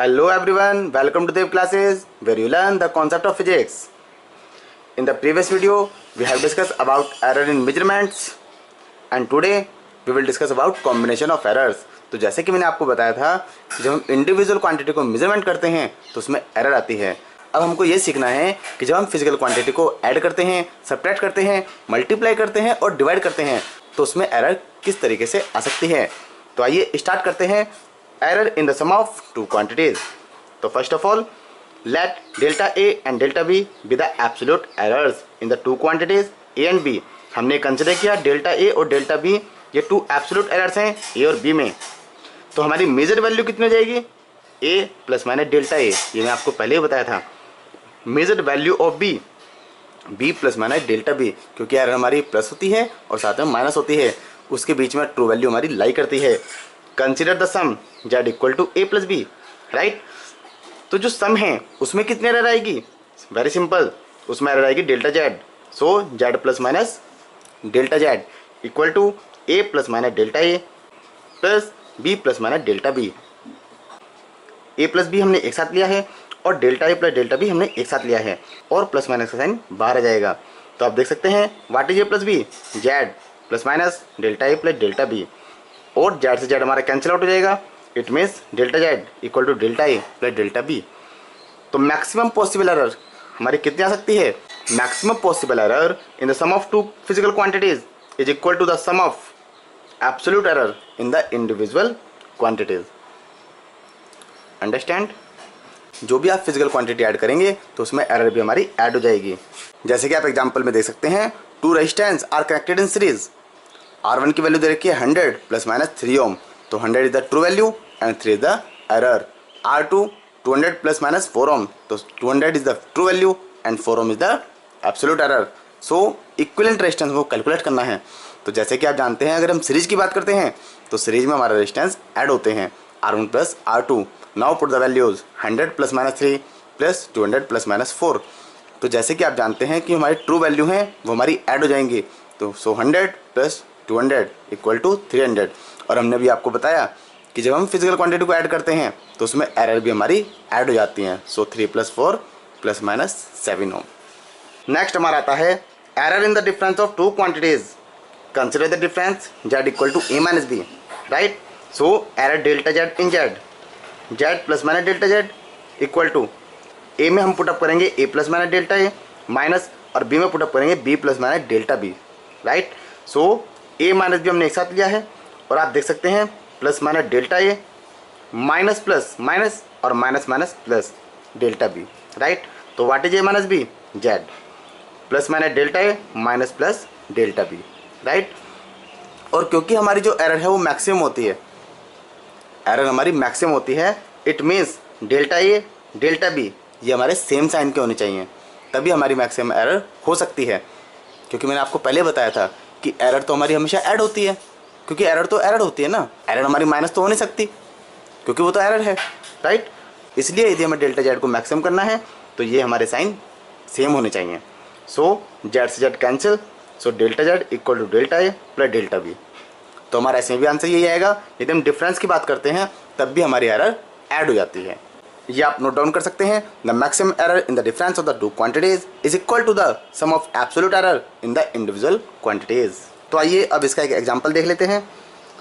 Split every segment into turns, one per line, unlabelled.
Hello everyone, welcome to Dev classes where you learn the concept of physics. In the previous video, we have discussed about error in measurements and today we will discuss about combination of errors. तो जैसे कि मैंने आपको बताया था कि जब हम इंडिविजुअल क्वांटिटी को मेजरमेंट करते हैं तो उसमें एरर आती है। अब हमको ये सीखना है कि जब हम फिजिकल क्वांटिटी को ऐड करते हैं, सब्ट्रैक्ट करते हैं, मल्टीप्लाई करते हैं और डिवाइड करते हैं तो उसमें एरर किस तरीके से आ सकती है। तो आइए स्टार्ट करते हैं। Error in the sum of two quantities. So first of all, let delta A and delta B be the absolute errors in the two quantities A and B. हमने कंसिडर किया डेल्टा A और delta B ये to absolute errors हैं A और B में। तो हमारी major value कितनी हो जाएगी? A plus minus delta A, ये मैं आपको पहले ही बताया था। Measured value of B, B plus minus delta B, क्योंकि एरर हमारी प्लस होती है और साथ में माइनस होती है, उसके बीच में ट्रू वैल्यू हमारी लाई करती है। Consider the sum z equal to a plus B, right. तो जो सम है उसमें कितनी एरर आएगी? वेरी सिंपल, उसमें एरर आएगी delta z। So z plus minus delta z equal to a plus minus delta a plus b plus minus delta b। a plus b हमने एक साथ लिया है और delta a plus delta b हमने एक साथ लिया है और प्लस माइनस का साइन बाहर आ जाएगा। तो आप देख सकते हैं what is a plus b, z plus minus delta a plus delta b और z से z हमारा कैंसिल आउट हो जाएगा। It means delta z equal to delta a plus delta b। तो मैक्सिमम पॉसिबल एरर हमारी कितनी आ सकती है? Maximum possible error in the sum of two physical quantities is equal to the sum of absolute error in the individual quantities. Understand? जो भी आप physical quantity add करेंगे तो उसमें एरर भी हमारी ऐड हो जाएगी। जैसे कि आप एग्जाम्पल में देख सकते हैं, two resistance are connected in series. R1 की वैल्यू दे रखी है 100 प्लस माइनस 3 ओम, तो 100 is the true value and 3 is the error. R2 200 plus minus 4 ohm, तो 200 is the true value and 4 ohm is the absolute error. So equivalent resistance को calculate करना है। तो जैसे कि आप जानते हैं, अगर हम सीरीज की बात करते हैं तो सीरीज में हमारा रेजिस्टेंस ऐड होते हैं R1 plus R2। Now put the values 100 plus minus 3 plus 200 plus minus 4। तो जैसे कि आप जानते हैं कि हमारी ट्रू वैल्यू हैं वो हमारी ऐड हो जाएंगी। तो 100 प्लस 200 इक्वल टू 300। और हमने भी आपको बताया कि जब हम फिजिकल क्वांटिटी को ऐड करते हैं तो उसमें एरर भी हमारी ऐड हो जाती हैं। So 3 plus 4 plus minus 7 ohm. Next हमारा आता है error in the difference of two quantities. Consider the difference z equal to a minus b, right. So error delta z in z plus minus delta z equal to a में हम put up करेंगे a plus minus delta a minus, और b में put up करेंगे b plus minus delta b, right. So a minus भी हमने एक साथ लिया है और आप देख सकते हैं plus minus delta a minus plus minus और minus minus plus delta b, right. तो what is a minus b, z plus minus delta a minus plus delta b, right. और क्योंकि हमारी जो एरर है वो मैक्सिमम होती है, एरर हमारी मैक्सिमम होती है, it means delta a delta b ये हमारे सेम साइन के होने चाहिए, तभी हमारी मैक्सिमम एरर हो सकती है। क्योंकि मैंने आपको पहले बताया था कि एरर तो हमारी हमेशा ऐड होती है, क्योंकि एरर तो एरर होती है ना, एरर हमारी माइनस तो हो नहीं सकती क्योंकि वो तो एरर है, राइट। इसलिए यदि हमें डेल्टा जेड को मैक्सिमम करना है तो ये हमारे साइन सेम होने चाहिए। सो जेड से Z cancel, so delta Z equal to delta A plus delta B. तो हमारा ऐसे भी आंसर यही आएगा। यदि हम डिफरेंस की बात करते हैं तब भी हमारी एरर ऐड हो जाती है। ये आप नोट डाउन कर सकते हैं। The maximum error in the difference of the two quantities is equal to the sum of absolute error in the individual quantities. तो आइए अब इसका एक एग्जांपल देख लेते हैं।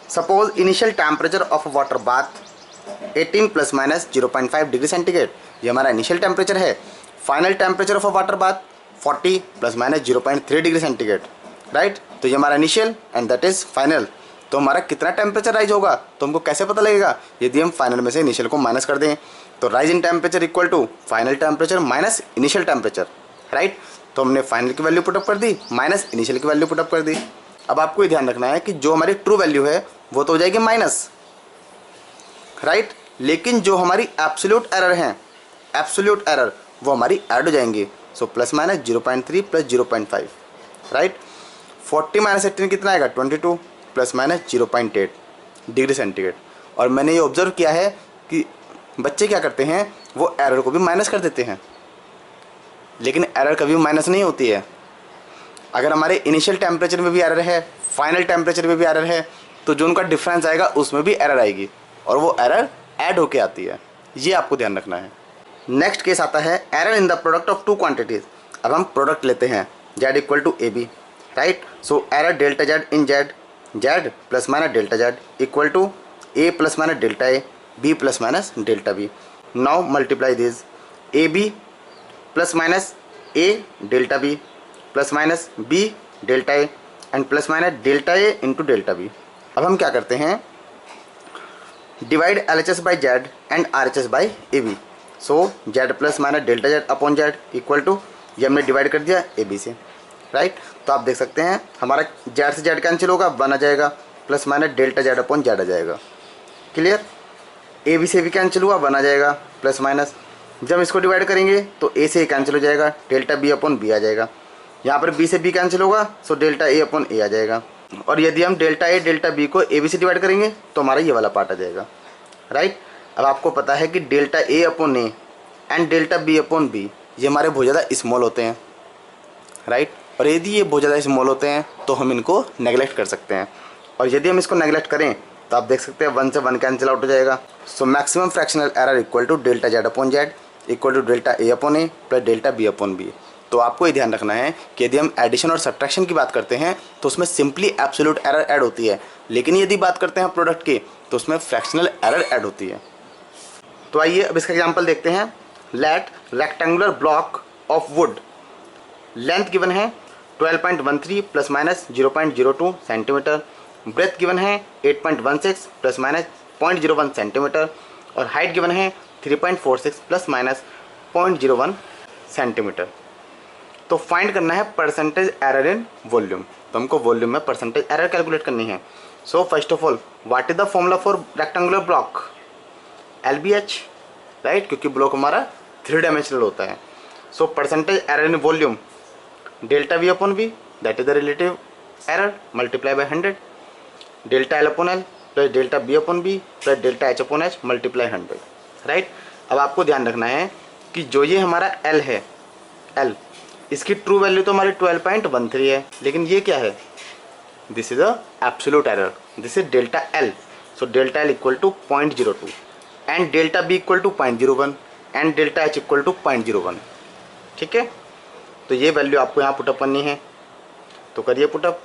Suppose initial temperature of a water bath 18 plus minus 0.5 degree centigrade, ये हमारा इनिशियल टेम्परेचर है। Final temperature of a water bath 40 plus minus 0.3 degree centigrade, right. तो ये हमारा initial and that is final. तो हमारा कितना टेम्परेचर राइज होगा तो हमको कैसे पता लगेगा? यदि हम फाइनल में से इनिशियल को माइनस कर दें तो rise in temperature equal to final temperature minus initial temperature, right. तो हमने फाइनल की वैल्यू पुटअप कर दी माइनस इनिशियल की वैल्यू पुटअप कर दी। अब आपको ये ध्यान रखना है कि जो हमारी ट्रू वैल्यू है वो तो हो जाएगी माइनस, राइट। लेकिन जो हमारी एब्सोल्यूट एरर है, एब्सोल्यूट एरर वो हमारी ऐड हो जाएंगी। So plus minus 0.3 plus 0.5, right. 40 minus 18 कितना आएगा? 22 प्लस माइनस 0.8 डिग्री सेंटीग्रेड। और मैंने ये ऑब्जर्व किया है कि बच्चे क्या करते हैं, वो एरर को भी माइनस कर देते हैं, लेकिन एरर कभी माइनस नहीं होती है। अगर हमारे इनिशियल टेम्परेचर में भी एरर है, फाइनल टेम्परेचर में भी एरर है, तो जो उनका डिफरेंस आएगा उसमें भी एरर आएगी और वो एरर ऐड होके आती है। ये आपको ध्यान रखना है। नेक्स्ट केस आता है error in the product of two quantities. अब हम प्रोडक्ट लेते हैं Z equal to A B, right. So error delta Z in Z, Z plus minus delta Z equal to A plus minus delta A, B plus minus delta B. Now multiply this A B plus minus A delta B plus minus B delta A and plus minus delta A into delta B. अब हम क्या करते हैं, divide L H S by Z and R H S by A B. So Z plus minus delta Z upon Z equal to, ये हमने divide कर दिया A B से, राइट। तो आप देख सकते हैं हमारा जेड से जेड कैंसिल होगा, 1 आ जाएगा, plus minus delta Z upon Z आ जाएगा। क्लियर। ए बी से भी कैंसिल हुआ, 1 आ जाएगा, प्लस माइनस जब हम इसको डिवाइड करेंगे तो ए से ए कैंसिल हो जाएगा, डेल्टा बी अपॉन बी आ जाएगा। यहाँ पर बी से बी कैंसिल होगा, सो डेल्टा ए अपॉन ए आ जाएगा। और यदि हम डेल्टा ए डेल्टा बी को ए बी से डिवाइड करेंगे तो हमारा ये वाला पार्ट आ जाएगा, राइट। अब आपको पता है कि delta A upon A and delta B upon B ये हमारे बहुत ज़्यादा स्मॉल होते हैं, राइट। और यदि ये बहुत ज़्यादा स्मॉल होते हैं तो हम इनको नेगलेक्ट कर सकते हैं। और यदि हम इसको नेगलेक्ट करें तो आप देख सकते हैं 1 से 1 कैंसिल आउट हो जाएगा। So maximum fractional error equal to delta Z upon Z equal to delta A upon A plus delta B upon B. तो आपको ये ध्यान रखना है कि यदि हम एडिशन और सब्ट्रैक्शन की बात करते हैं तो उसमें सिंपली एब्सोल्यूट एरर ऐड होती है, लेकिन यदि बात करते हैं प्रोडक्ट की तो उसमें फ्रैक्शनल एरर ऐड होती है। तो आइए अब इसका एग्जांपल देखते हैं। Let rectangular block of wood, length given है 12.13 plus minus 0.02 centimetre, breadth given है 8.16 प्लस माइनस 0.01 सेंटीमीटर और हाइट गिवन है 3.46 प्लस माइनस 0.01 सेंटीमीटर। तो फाइंड करना है परसेंटेज एरर इन वॉल्यूम। तो हमको वॉल्यूम में परसेंटेज एरर कैलकुलेट करनी है। So first of all what is the formula for rectangular block, LBH, right, क्योंकि ब्लॉक हमारा 3 डायमेंशनल होता है। So percentage error in volume delta V upon V, that is the relative error, multiply by 100, delta L upon L plus delta B upon B plus delta H upon H multiply 100, right. अब आपको ध्यान रखना है कि जो ये हमारा L है, L, इसकी ट्रू वैल्यू तो हमारी 12.13 है, लेकिन ये क्या है, this is a absolute error, this is delta L। So delta L equal to 0.02 and delta B equal to 0.01 and delta H equal to 0.01, ठीक है। तो ये वैल्यू आपको यहाँ पुटअप करनी है, तो करिए put up.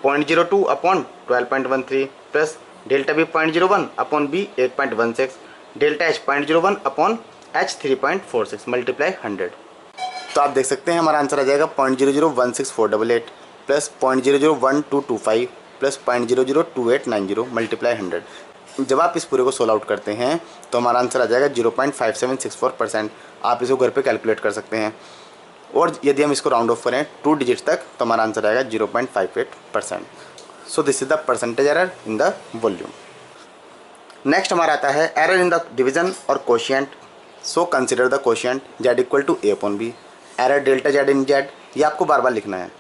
0.02 upon 12.13 plus delta B 0.01 upon B 8.16 delta H 0.01 upon H 3.46 multiply 100। तो आप देख सकते हैं हमारा आंसर आ जाएगा 0.0016488 प्लस 0.0012225 प्लस 0.002890 मल्टीप्लाई 100। जब आप इस पूरे को सोल्व आउट करते हैं तो हमारा आंसर आ जाएगा 0.5764%। आप इसको घर पे कैलकुलेट कर सकते हैं। और यदि हम इसको राउंड ऑफ करें 2 डिजिट्स तक तो हमारा आंसर आएगा 0.58%। So this is the percentage error in the volume. Next हमारा आता है एरर इन द डिवीजन और quotient. So consider the quotient Z equal to A upon B, error delta Z in Z, ये आपको बार बार लिखना है,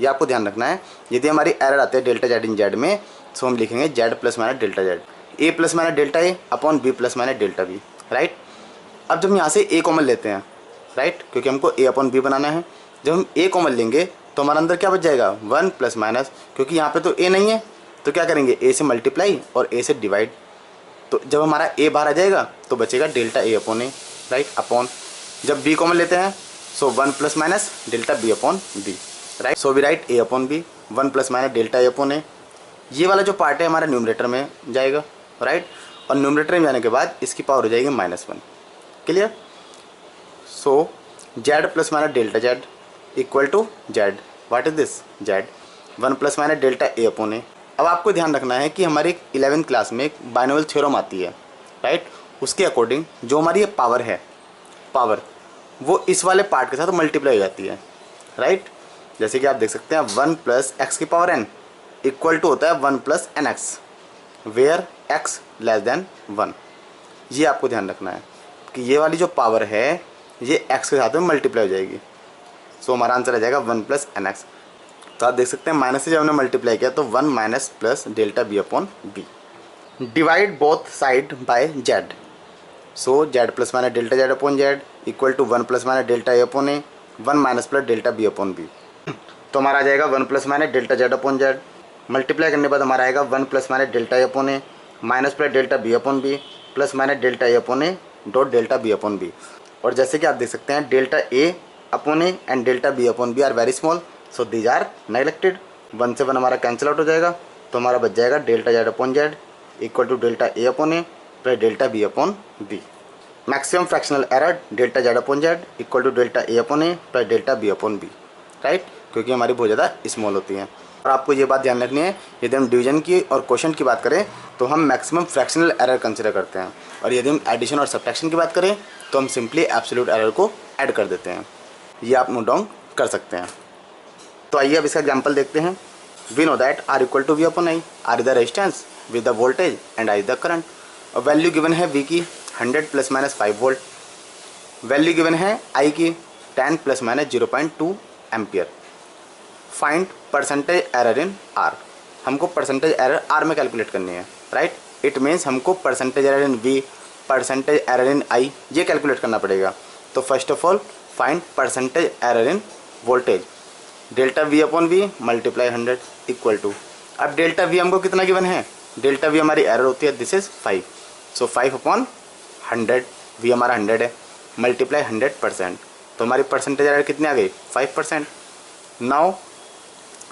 ये आपको ध्यान रखना है। यदि हमारी एरर आते हैं डेल्टा जेड इन जेड में, सो हम लिखेंगे Z plus minus delta Z, A plus minus delta A upon B plus minus delta B, right. अब जब हम यहाँ से ए कॉमन लेते हैं, राइट, क्योंकि हमको ए अपॉन बी बनाना है, जब हम ए कॉमन लेंगे तो हमारे अंदर क्या बच जाएगा 1 प्लस माइनस, क्योंकि यहाँ पे तो ए नहीं है तो क्या करेंगे ए से मल्टीप्लाई और ए से डिवाइड। तो जब हमारा ए बाहर आ जाएगा तो बचेगा delta A upon A, right, upon जब बी कॉमन लेते हैं so 1 plus minus delta B upon B, right. So we write A upon B 1 plus minus delta A upon A. ये वाला जो पार्ट है हमारा न्यूमरेटर में जाएगा, राइट, और न्यूमरेटर में जाने के बाद इसकी पावर हो जाएगी -1। Clear. So Z plus minus delta Z equal to Z, what is this, Z 1 plus minus delta A upon A. अब आपको ध्यान रखना है कि हमारी 11th क्लास में एक बाइनोमियल थ्योरम आती है, राइट, उसके अकॉर्डिंग जो हमारी ये पावर है, पावर वो इस वाले पार्ट के साथ मल्टीप्लाई हो जाती है, राइट। जैसे कि आप देख सकते हैं 1 प्लस एक्स की पावर n इक्वल टू होता है 1 plus N x, where x less than 1। ये आपको ध्यान रखना है कि ये वाली जो पावर है ये x के साथ में मल्टीप्लाई हो जाएगी। सो हमारा आंसर आ जाएगा 1 प्लस एन एक्स। तो आप देख सकते हैं माइनस से जब हमने मल्टीप्लाई किया तो 1 minus plus delta B upon B. Divide both side by Z. So Z plus minus delta Z upon Z equal to 1 plus minus delta A upon A, 1 minus plus delta B upon B. तो हमारा आ जाएगा 1 plus minus delta Z upon Z, multiply करने के बाद हमारा आएगा 1 plus minus delta A upon A minus plus delta B upon B plus minus delta A upon a dot delta B upon b. और जैसे कि आप देख सकते हैं delta A upon A and delta B upon b are very small, so these are neglected. 1 से 1 हमारा cancel out हो जाएगा, तो हमारा बच जाएगा delta Z upon Z equal to delta A upon A plus delta B upon b. Maximum fractional error delta Z upon Z equal to delta A upon A plus delta B upon B, right, क्योंकि हमारी बहुत ज़्यादा small होती है। और आपको ये बात ध्यान रखनी है, यदि हम डिवीजन की और क्वोशंट की बात करें तो हम मैक्सिमम फ्रैक्शनल एरर कंसिडर करते हैं, और यदि हम एडिशन और सब्ट्रैक्शन की बात करें तो हम सिंपली एब्सोल्यूट एरर को ऐड कर देते हैं। ये आप नोट डाउन कर सकते हैं। तो आइए अब इसका एग्जाम्पल देखते हैं। We know that R equal to V upon I, R is the resistance with the voltage and I is the current. और वैल्यू गिवन है वी की 100 ± 5 वोल्ट, वैल्यू गिवन है आई की 10 ± 0.2 ampere. Find percentage error in R, हमको percentage error R में calculate करनी है, right. It means हमको percentage error in V, percentage error in I ये कैलकुलेट करना पड़ेगा। तो first of all find percentage error in voltage, delta V upon V multiply 100 equal to, अब delta V हमको कितना गिवन है, डेल्टा वी हमारी एरर होती है this is 5, so 5 upon 100, V हमारा 100 है, मल्टीप्लाई 100%, तो हमारी परसेंटेज एरर कितनी आ गई 5%। Now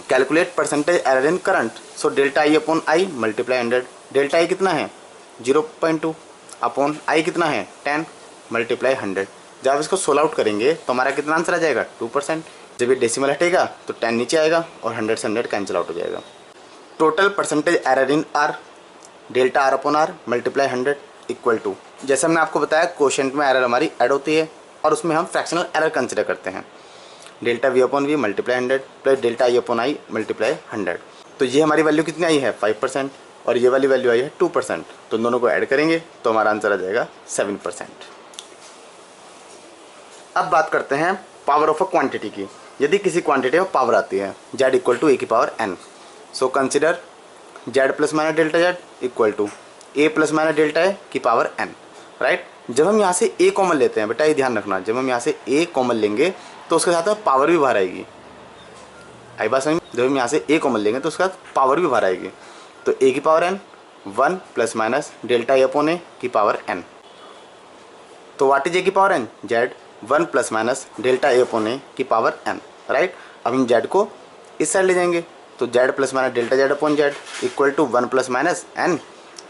calculate percentage error in current, so delta I upon I multiply 100, delta आई कितना है 0.2 अपॉन आई कितना है 10 मल्टीप्लाई 100। जब इसको सोल्व आउट करेंगे तो हमारा कितना आंसर आ जाएगा 2%। जब ये डेसिमल हटेगा तो 10 नीचे आएगा और 100 से 100 कैंसिल आउट हो जाएगा। Total percentage error in R, delta R upon R multiply 100 equal to, जैसे हमने आपको बताया क्वोशंट में एरर हमारी ऐड होती है और उसमें हम फ्रैक्शनल एरर कंसिडर करते हैं। Delta V upon V multiply 100 plus delta I upon I multiply 100, तो ये हमारी वैल्यू कितनी आई है 5% और ये वाली वैल्यू आई है 2%, तो दोनों को ऐड करेंगे तो हमारा आंसर आ जाएगा 7%। अब बात करते हैं पावर ऑफ अ क्वांटिटी की। यदि किसी क्वांटिटी में पावर आती है z इक्वल टू ए की power n, so consider z plus minus delta z equal to a plus minus delta A की पावर n, राइट। जब हम यहाँ से a कॉमन लेते हैं, बेटा ये ध्यान रखना, जब हम यहाँ से a कॉमन लेंगे तो उसके साथ में पावर भी बाहर आएगी। आई बात समझ, जब हम यहाँ से a कॉमन लेंगे तो उसके साथ पावर भी बाहर आएगी। तो a की power n 1 plus minus delta A upon A की पावर n, तो वाट इज ए की power n, z 1 plus minus delta A upon A की पावर n, राइट। अब हम z को इस साइड ले जाएंगे तो z plus minus delta z upon z equal to 1 plus minus n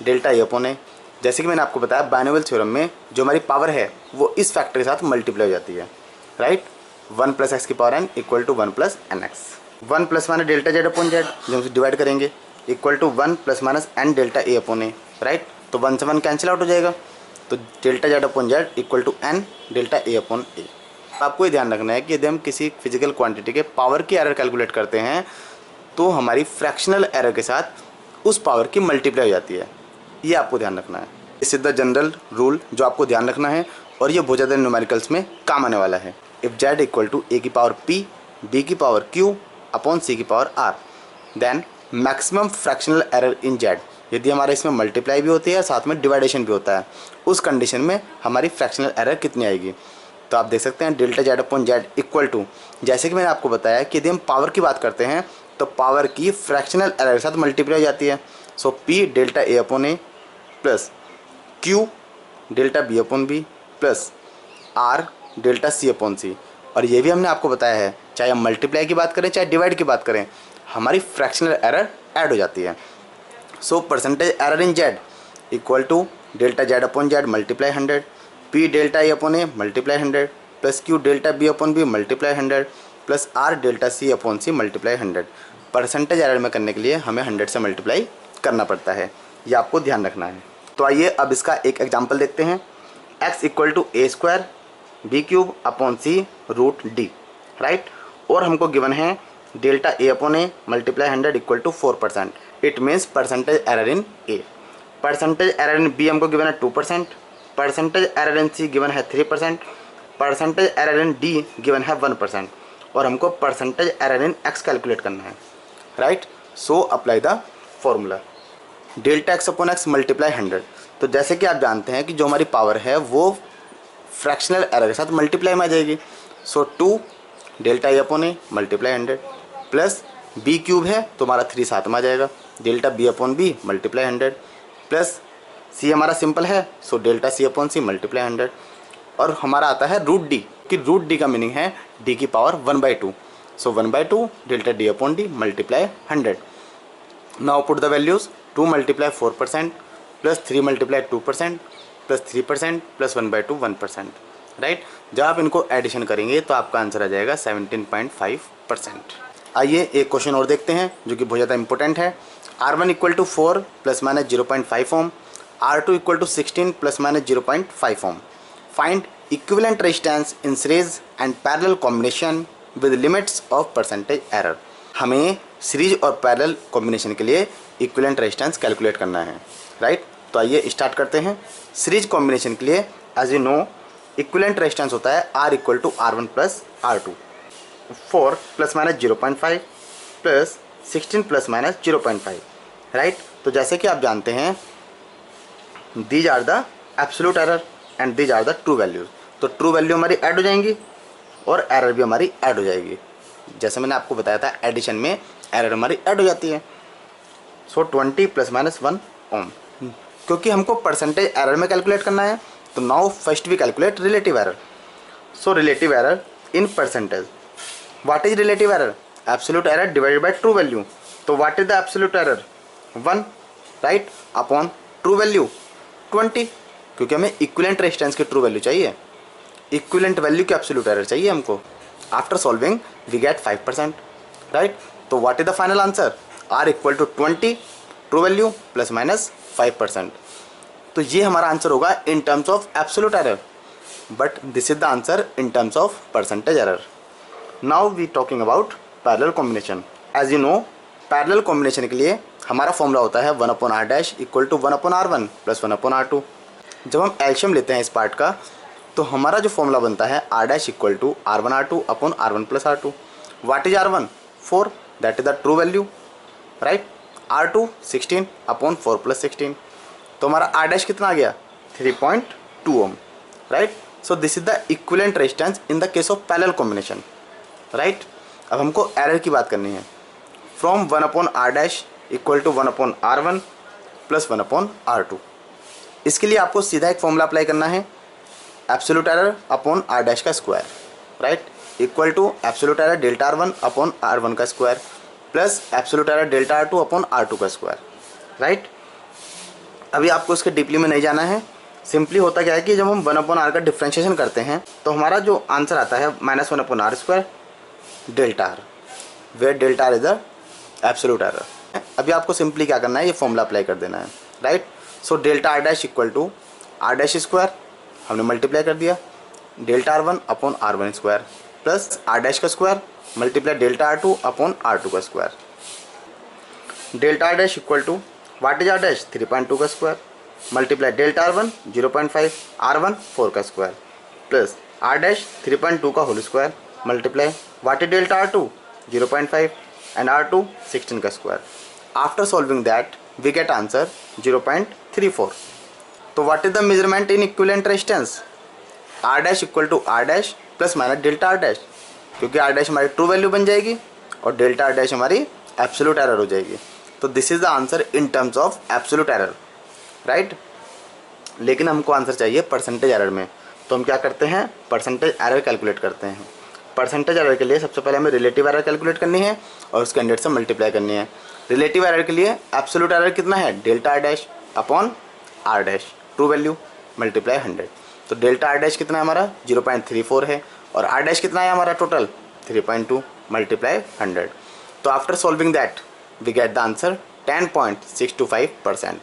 delta A upon A. जैसे कि मैंने आपको बताया बाइनोमियल थ्योरम में जो हमारी पावर है वो इस फैक्टर के साथ मल्टीप्लाई हो जाती है, राइट। 1 प्लस एक्स की power n equal to 1 plus N X, 1 plus minus delta z upon z जो हम डिवाइड करेंगे equal to 1 plus minus n delta A upon A, right. तो 1 से 1 कैंसिल आउट हो जाएगा, तो delta z upon z equal to n delta A upon A. आपको ये ध्यान रखना है कि यदि हम किसी फिजिकल क्वांटिटी के पावर की एरर कैलकुलेट करते हैं तो हमारी फ्रैक्शनल एरर के साथ उस पावर की मल्टीप्लाई हो जाती है, ये आपको ध्यान रखना है। इस द जनरल रूल जो आपको ध्यान रखना है और ये बहुत ज़्यादा न्यूमेरिकल्स में काम आने वाला है। इफ z इक्वल टू ए की पावर p, b की पावर q अपॉन c की power r, then maximum fractional error in z, यदि हमारे इसमें मल्टीप्लाई भी होती है साथ में डिवाइडेशन भी होता है, उस कंडीशन में हमारी फ्रैक्शनल एरर कितनी आएगी। तो आप देख सकते हैं delta z upon z equal to, जैसे कि मैंने आपको बताया कि यदि हम पावर की बात करते हैं तो पावर की फ्रैक्शनल एरर के साथ मल्टीप्लाई हो जाती है। सो p delta a upon A plus q delta b upon b plus r delta c upon c। और ये भी हमने आपको बताया है चाहे हम मल्टीप्लाई की बात करें चाहे डिवाइड की बात करें हमारी फ्रैक्शनल एरर ऐड हो जाती है। So percentage error in z equal to delta z upon z multiply 100, p delta a upon a multiply 100 plus q delta b upon b multiply 100 plus r delta c upon c multiply 100। Percentage error में करने के लिए हमें 100 से multiply करना पड़ता है, ये आपको ध्यान रखना है। तो आइए अब इसका एक एग्जाम्पल देखते हैं। x equal to a square b cube upon c root d, right. और हमको गिवन है delta A upon A multiply 100 equal to 4%, it means percentage error in a. Percentage error in b हमको given है 2%, percentage error in c given है 3%, percentage error in d given है 1% और हमको percentage error in x calculate करना है, right. So apply the formula delta x upon x multiply 100। तो जैसे कि आप जानते हैं कि जो हमारी पावर है वो फ्रैक्शनल एरर के साथ मल्टीप्लाई में आ जाएगी। सो 2 डेल्टा ए अपॉन ए मल्टीप्लाई 100 प्लस बी क्यूब है तो हमारा 3 साथ में आ जाएगा, delta B upon B multiply 100 plus C हमारा सिंपल है, so delta C upon C multiply 100। और हमारा आता है रूट डी, कि रूट डी का मीनिंग है डी की power 1/2, so 1/2 delta D upon D multiply 100। Now put the values, 2 multiply 4% plus 3 multiply 2% plus 3% plus 1/2 1%, right. जब आप इनको एडिशन करेंगे तो आपका आंसर आ जाएगा 17.5%। आइए एक क्वेश्चन और देखते हैं जो कि बहुत ज़्यादा इंपॉर्टेंट है। R1 equal to 4 plus minus 0.5 ohm, R2 equal to 16 plus minus 0.5 ohm. Find equivalent resistance in series and parallel combination with limits of percentage error. हमें सीरीज और पैरेलल कॉम्बिनेशन के लिए इक्विवेलेंट रेजिस्टेंस कैलकुलेट करना है, right. तो आइए start करते हैं। सीरीज कॉम्बिनेशन के लिए as you know equivalent resistance होता है R equal to R1 plus R2, 4 plus minus 0.5 plus 16 plus minus 0.5, right. तो जैसे कि आप जानते हैं these are the absolute error and these are the true values. तो ट्रू वैल्यू हमारी ऐड हो जाएंगी और एरर भी हमारी ऐड हो जाएगी। जैसे मैंने आपको बताया था एडिशन में एरर हमारी ऐड हो जाती है। So 20 plus minus 1 ohm. क्योंकि हमको परसेंटेज एरर में कैलकुलेट करना है तो now first we calculate relative error. So relative error in percentage, what is relative error? Absolute error divided by true value. तो what is the absolute error? 1, right, upon true value 20, क्योंकि हमें equivalent resistance की true value चाहिए, equivalent value की absolute error चाहिए हमको। After solving we get 5%, right. तो what is the final answer? R equal to 20 true value plus minus 5%। तो ये हमारा आंसर होगा in terms of absolute error, but this is the answer in terms of percentage error. Now we talking about parallel combination. As you know parallel combination के लिए हमारा formula होता है 1/r dash equal to 1/r1 plus 1/r2। जब हम एलशियम लेते हैं इस पार्ट का तो हमारा जो फॉर्मूला बनता है r dash equal to r1r2 upon r1 plus r2। What is r1? 4, that is the true value, right. r2 16 upon 4 plus 16। तो हमारा r डैश कितना आ गया? 3.2 ohm, right. So this is the equivalent resistance in the case of parallel combination, right. अब हमको error की बात करनी है। From 1/r dash equal to 1/r1 plus 1/r2। इसके लिए आपको सीधा एक फॉर्मूला अप्लाई करना है, absolute error upon r dash का square, right, equal to absolute error delta r1 upon r1 का square plus absolute error delta r2 upon r2 का स्क्वायर, राइट। अभी आपको इसके डीपली में नहीं जाना है। सिंपली होता क्या है कि जब हम 1/r का डिफ्रेंशिएशन करते हैं तो हमारा जो आंसर आता है -1/r square delta r, where delta r is the absolute error. अभी आपको सिंपली क्या करना है, ये फॉर्मूला अप्लाई कर देना है, right. So delta r dash equal to r dash square हमने मल्टीप्लाई कर दिया delta r1 upon r1 square plus r dash का square multiply delta r2 upon r2 का square. Delta r dash equal to what is r dash? 3.2 का square multiply delta r1 0.5 r1 4 का square plus r dash 3.2 का whole square multiply what is delta r2? 0.5 and r2 16 का square. After solving that we get answer 0.34। तो what is the measurement in equivalent resistance? r dash equal to r dash plus minus delta r dash, क्योंकि r dash हमारी true value बन जाएगी और delta r dash हमारी absolute error हो जाएगी। तो this is the answer in terms of absolute error, right. लेकिन हमको आंसर चाहिए परसेंटेज एरर में, तो हम क्या करते हैं, परसेंटेज एरर कैलकुलेट करते हैं। परसेंटेज एरर के लिए सबसे पहले हमें रिलेटिव एरर कैलकुलेट करनी है और उसके 100 से मल्टीप्लाई करनी है। रिलेटिव एरर के लिए एब्सोल्यूट एरर कितना है? Delta r dash upon r dash true value multiply 100। तो डेल्टा r डैश कितना है हमारा? 0.34 है और r डैश कितना है हमारा टोटल? 3.2 मल्टीप्लाई 100। तो after solving that we get the answer 10.625%।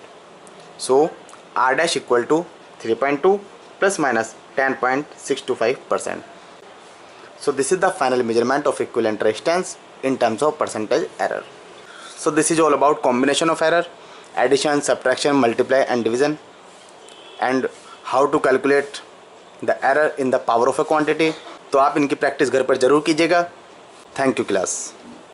So r dash equal to 3.2 plus minus 10.625%. So this is the final measurement of equivalent resistance in terms of percentage error. So this is all about combination of error, addition, subtraction, multiply and division, and how to calculate the error in the power of a quantity. तो आप इनकी practice घर पर ज़रूर कीजिएगा। Thank you class.